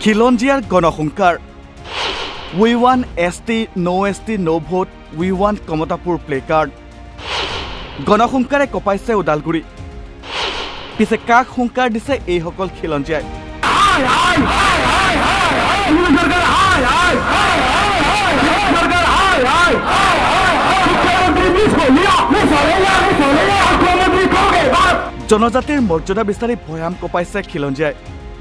খিলঞ্জীয়াৰ গণহংকাৰ উই ওৱান ST no vote উই ওৱান কমতাপুৰ প্লে কাৰ্ড গণহংকাৰে কপাইছে ওদালগুৰি পিছে কাক হুংকাৰ দিছে এইসকল খিলঞ্জীয়াই জনজাতিৰ মৰ্যাদা বিচাৰি ভয়াম কপাইছে খিলঞ্জীয়াই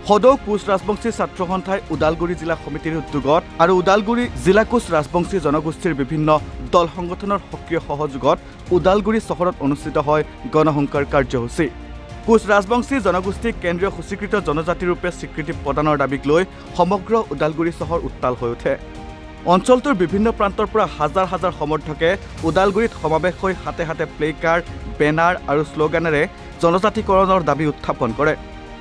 সদৌ কোচ ৰাজবংশী ছাত্ৰ সন্থাই ওদালগুৰি জিলা সমিতিৰ উদ্যোগত আৰু ওদালগুৰি জিলা কোচ ৰাজবংশী জনগোষ্ঠীৰ বিভিন্ন দল সংগঠনৰ সক্ৰিয় সহযোগত ওদালগুৰি চহৰত অনুষ্ঠিত হয় গণহংকাৰ কাৰ্যসূচী কোচ ৰাজবংশী জনগোষ্ঠীক কেন্দ্ৰীয় সূচীকৃত জনজাতি ৰূপে স্বীকৃতি প্ৰদানৰ দাবীক লৈ সমগ্ৰ ওদালগুৰি চহৰ উত্তাল হৈ উঠে অঞ্চলটোৰ বিভিন্ন প্ৰান্তৰ পৰা হাজাৰ হাজাৰ সমৰ্থকে ওদালগুৰিত সমাৱেশ হৈ হাতে হাতে প্লে কাৰ্ড বেনাৰ আৰু শ্লোগানেৰে জনজাতিকৰণৰ দাবী উত্থাপন কৰে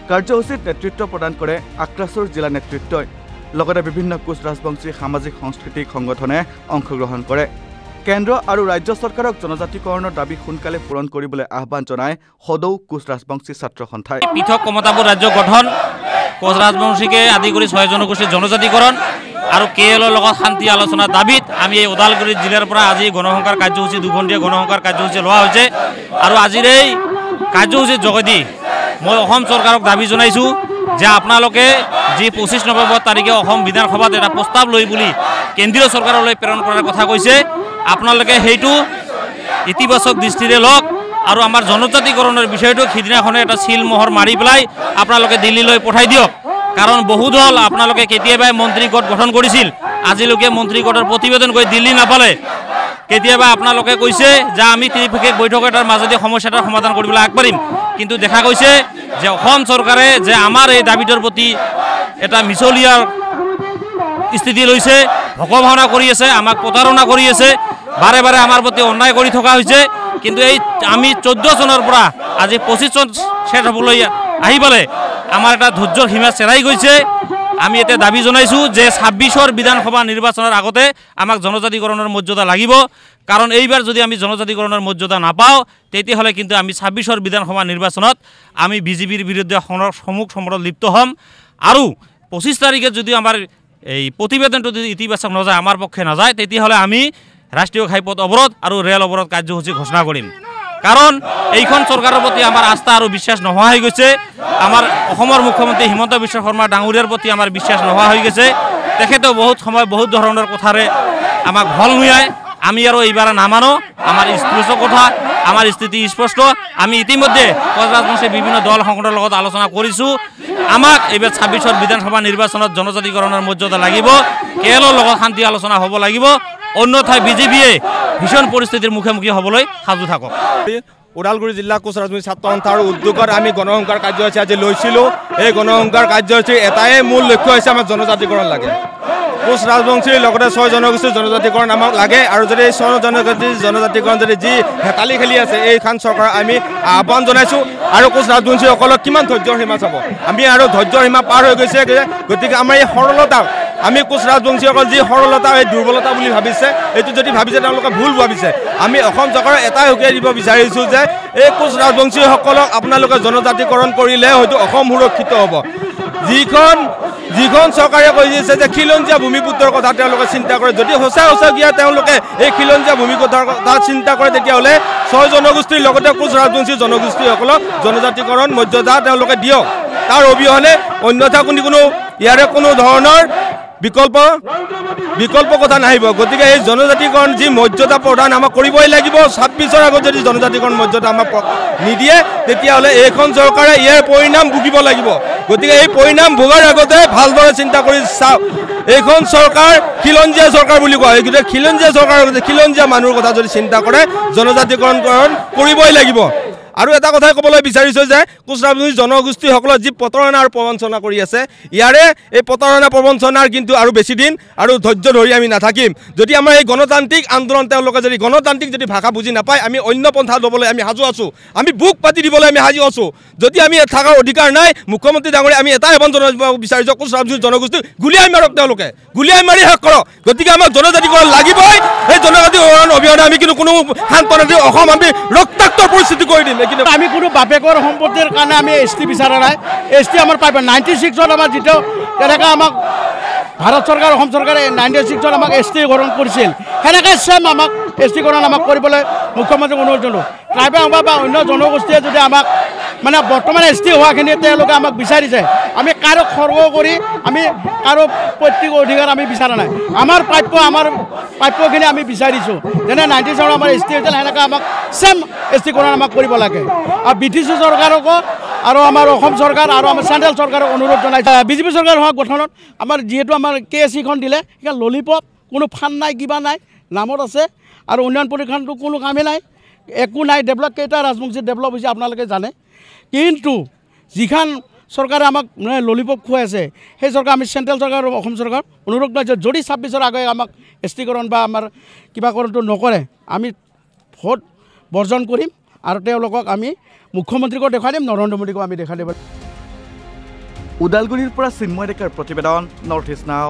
কাৰ্যসূচীত নেতৃত্ব প্ৰদান কৰে আক্ৰাছৰ জিলা নেতৃত্বই লগতে বিভিন্ন কোচ ৰাজবংশী সামাজিক সাংস্কৃতিক সংগঠনে অংশগ্ৰহণ কৰে কেন্দ্ৰ আৰু ৰাজ্য চৰকাৰক জনজাতিকৰণৰ দাবী সোনকালে পূৰণ কৰিবলৈ আহ্বান জনায় সদৌ কোচ ৰাজবংশী ছাত্ৰ সন্থাই পৃথক কমতাপুৰ ৰাজ্য গঠন কোচ ৰাজবংশীকে আদি কৰি 6 জনগোষ্ঠীৰ জনজাতিকৰণ আৰু কেএলৰ লগত শান্তি আলোচনাৰ দাবীত আমি এই ওদালগুৰি জিলাৰ পৰা আজি গণহংকাৰ কাৰ্যসূচী দুঘণ্টীয়া গণহংকাৰ কাৰ্যসূচী লোৱা হৈছে আৰু আজিৰ এই কাৰ্যসূচীৰ যোগেদি মই অসম চৰকাৰক দাবী জনাইছোঁ যে আপোনালোকে যি 25 নৱেম্বৰ তাৰিখে অসম বিধানসভাত এটা প্ৰস্তাৱ লৈ বুলি কেন্দ্ৰীয় চৰকাৰলৈ প্ৰেৰণ কৰাৰ কথা কৈছে আপোনালোকে সেইটো ইতিবাচক দৃষ্টিৰে লওক আৰু আমাৰ জনজাতিকৰণৰ বিষয়টো সিদিনাখনে এটা চিল মোহৰ মাৰি পেলাই আপোনালোকে দিল্লীলৈ পঠাই দিয়ক কাৰণ বহু দল আপোনালোকে কেতিয়াবাই মন্ত্ৰী গোট গঠন কৰিছিল আজিলৈকে মন্ত্ৰী গোটৰ প্ৰতিবেদন গৈ দিল্লী নাপালে কেতিয়াবা আপোনালোকে কৈছে যে আমি ত্ৰিপাক্ষিক বৈঠক এটাৰ মাজেদি সমস্যাটাৰ সমাধান কৰিবলৈ আগবাঢ়িম কিন্তু দেখা গৈছে যে অসম চৰকাৰে যে আমাৰ এই দাবীটোৰ প্ৰতি এটা মিছলীয়াৰ স্থিতি লৈছে ভগৱানা কৰি আছে আমাক প্ৰতাৰণা কৰি আছে বাৰে বাৰে আমাৰ প্ৰতি অন্যায় কৰি থকা হৈছে কিন্তু এই আমি 14 চনৰ পৰা আজি 25 চন শেষ হ'বলৈ আহি পালে আমাৰ এটা ধৈৰ্যৰ সীমা চেৰাই গৈছে আমি এটা দাবী জনাইছোঁ যে 26ৰ বিধানসভা নিৰ্বাচনৰ আগতে আমাক জনজাতিকৰণৰ মৰ্যাদা লাগিব কাৰণ এইবাৰ যদি আমি জনজাতিকৰণৰ মৰ্যাদা নাপাওঁ তেতিয়াহ'লে কিন্তু আমি 26ৰ বিধানসভা নিৰ্বাচনত আমি বিজেপিৰ বিৰুদ্ধে সমুখ সমৰত লিপ্ত হ'ম আৰু 25 তাৰিখে যদি আমাৰ এই প্ৰতিবেদনটো যদি ইতিবাচক নাযায় আমাৰ পক্ষে নাযায় তেতিয়াহ'লে আমি ৰাষ্ট্ৰীয় ঘাইপথ অৱৰোধ আৰু ৰেল অৱৰোধ কাৰ্যসূচী ঘোষণা কৰিম কাৰণ এইখন চৰকাৰৰ প্ৰতি আমাৰ আস্থা আৰু বিশ্বাস নোহোৱা হৈ গৈছে আমাৰ অসমৰ মুখ্যমন্ত্ৰী হিমন্ত বিশ্ব শৰ্মা ডাঙৰীয়াৰ প্ৰতি আমাৰ বিশ্বাস নোহোৱা হৈ গৈছে তেখেতেও বহুত সময় বহুত ধৰণৰ কথাৰে আমাক ভল নুয়ায় আমি আৰু এইবাৰ নামানো আমাৰ স্পষ্ট কথা আমাৰ স্থিতি স্পষ্ট আমি ইতিমধ্যে কোচ ৰাজবংশীৰ বিভিন্ন দল সংগঠনৰ লগত আলোচনা কৰিছোঁ আমাক এইবাৰ 26ৰ বিধানসভা নিৰ্বাচনত জনজাতিকৰণৰ মৰ্যাদা লাগিব কেএলৰ লগত শান্তি আলোচনা হ'ব লাগিব অন্যথায় বিজেপিয়ে ভীষণ পৰিস্থিতিৰ মুখামুখি হ'বলৈ সাজু থাকক ওদালগুৰি জিলা কোচ ৰাজবংশী ছাত্ৰ সন্থাৰ উদ্যোগত আমি গণহংকাৰ কাৰ্যসূচী আজি লৈছিলোঁ এই গণহংকাৰ কাৰ্যসূচীৰ এটাই মূল লক্ষ্য হৈছে আমাৰ জনজাতিকৰণ লাগে কোচ ৰাজবংশীৰ লগতে 6 জনগোষ্ঠীৰ জনজাতিকৰণ আমাক লাগে আৰু যদি 6 জনগোষ্ঠীৰ জনজাতিকৰণ যদি যি হেতালি খেলি আছে এইখন চৰকাৰক আমি আহ্বান জনাইছোঁ আৰু কোচ ৰাজবংশীসকলক কিমান ধৈৰ্যৰ সীমা চাব আমি আৰু ধৈৰ্যৰ সীমা পাৰ হৈ গৈছে গতিকে আমাৰ এই সৰলতা আমি কোচ ৰাজবংশীসকল যি সৰলতা এই দুৰ্বলতা বুলি ভাবিছে এইটো যদি ভাবিছে তেওঁলোকে ভুল ভাবিছে আমি অসম চৰকাৰক এটাই সকীয়াই দিব বিচাৰিছোঁ যে এই কোচ ৰাজবংশীসকলক আপোনালোকে জনজাতিকৰণ কৰিলে হয়তো অসম সুৰক্ষিত হ'ব যিখন চৰকাৰে কৈ দিছে যে খিলঞ্জীয়া ভূমিপুত্ৰৰ কথা তেওঁলোকে চিন্তা কৰে যদি সঁচাগীয়া তেওঁলোকে এই খিলঞ্জীয়া ভূমিপুত্ৰৰ কথা চিন্তা কৰে তেতিয়াহ'লে 6 জনগোষ্ঠীৰ লগতে কোচ ৰাজবংশী জনগোষ্ঠীসকলক জনজাতিকৰণ মৰ্যাদা তেওঁলোকে দিয়ক তাৰ অবিহনে অন্যথা কোনো ইয়াৰে কোনো ধৰণৰ বিকল্প কথা নাহিব গতিকে এই জনজাতিকৰণ যি মৰ্যাদা প্ৰদান আমাক কৰিবই লাগিব 26ৰ আগত যদি জনজাতিকৰণ মৰ্যাদা আমাক নিদিয়ে তেতিয়াহ'লে এইখন চৰকাৰে ইয়াৰ পৰিণাম ভুগিব লাগিব গতিকে এই পৰিণাম ভোগাৰ আগতে ভালদৰে চিন্তা কৰি চাওক এইখন চৰকাৰ খিলঞ্জীয়া চৰকাৰ বুলি কোৱা হয় কিন্তু খিলঞ্জীয়া চৰকাৰৰ খিলঞ্জীয়া মানুহৰ কথা যদি চিন্তা কৰে জনজাতিকৰণ কৰিবই লাগিব আৰু এটা কথাই ক'বলৈ বিচাৰিছোঁ যে কোচ ৰাজবংশী জনগোষ্ঠীসকলৰ যি প্ৰতাৰণা আৰু প্ৰবঞ্চনা কৰি আছে ইয়াৰে এই প্ৰতাৰণা প্ৰবঞ্চনাৰ কিন্তু আৰু বেছি দিন আৰু ধৈৰ্য ধৰি আমি নাথাকিম যদি আমাৰ এই গণতান্ত্ৰিক আন্দোলন তেওঁলোকে যদি গণতান্ত্ৰিক যদি ভাষা বুজি নাপায় আমি অন্য পন্থা ল'বলৈ আমি সাজু আছোঁ আমি বুক পাতি দিবলৈ আমি সাজু আছোঁ যদি আমি থকাৰ অধিকাৰ নাই মুখ্যমন্ত্ৰী ডাঙৰীয়া আমি এটাই আহ্বান জনাব বিচাৰিছোঁ কোচ ৰাজবংশী জনগোষ্ঠীক গুলিয়াই মাৰক তেওঁলোকে গুলিয়াই মাৰি শেষ কৰক গতিকে আমাক জনজাতিকৰণ লাগিবই এই জনজাতিকৰণ অবিহনে আমি কিন্তু কোনো শান্ত অসম আমি ৰক্তাক্ত পৰিস্থিতি কৰি দিম কিন্তু আমি কোনো বাপেকৰ সম্পত্তিৰ কাৰণে আমি ST বিচৰা নাই ST আমাৰ পাইব 96ত আমাৰ যিটো তেনেকৈ আমাক ভাৰত চৰকাৰ অসম চৰকাৰে 96ত আমাক ST গ্ৰহণ কৰিছিল সেনেকৈ চেম আমাক ST গ্ৰহণ আমাক কৰিবলৈ মুখ্যমন্ত্ৰীক অনুৰোধ জনালোঁ ট্ৰাইবে হওক বা অন্য জনগোষ্ঠীয়ে যদি আমাক মানে বৰ্তমান ST হোৱাখিনি তেওঁলোকে আমাক বিচাৰিছে আমি কাৰো খৰ্গ কৰি আমি কাৰো পৈতৃক অধিকাৰ আমি বিচৰা নাই আমাৰ প্ৰাপ্যখিনি আমি বিচাৰিছোঁ যেনে 97 আমাৰ ST হৈছিল সেনেকৈ আমাক চেম ST গ্ৰহণ আমাক কৰিব লাগে আৰু BTC চৰকাৰকো আৰু আমাৰ অসম চৰকাৰ আৰু আমাৰ চেণ্ট্ৰেল চৰকাৰক অনুৰোধ জনাইছে বিজেপি চৰকাৰ হোৱা গঠনত আমাৰ যিহেতু আমাৰ KSEখন দিলে সেইখন ললিপপ কোনো ফাণ্ড নাই কিবা নাই নামত আছে আৰু উন্নয়ন পৰিক্ষণটো কোনো কামেই নাই একো নাই ডেভেলপ কেইটা ৰাজবংশী ডেভেলপ হৈছে আপোনালোকে জানে কিন্তু যিখন চৰকাৰে আমাক ললিপপ খুৱাই আছে সেই চৰকাৰ আমি চেণ্ট্ৰেল চৰকাৰ আৰু অসম চৰকাৰ অনুৰোধ কৰিছোঁ যদি 26ৰ আগে আমাক ST কৰণ বা আমাৰ কিবাকৰণটো নকৰে আমি ভোট বৰ্জন কৰিম আৰু তেওঁলোকক আমি মুখ্যমন্ত্ৰীকো দেখাই দিম নৰেন্দ্ৰ মোদীকো আমি দেখাই দিব ওদালগুৰিৰ পৰা চিন্ময় ডেকাৰ প্ৰতিবেদন নৰ্থ ইষ্ট নাও।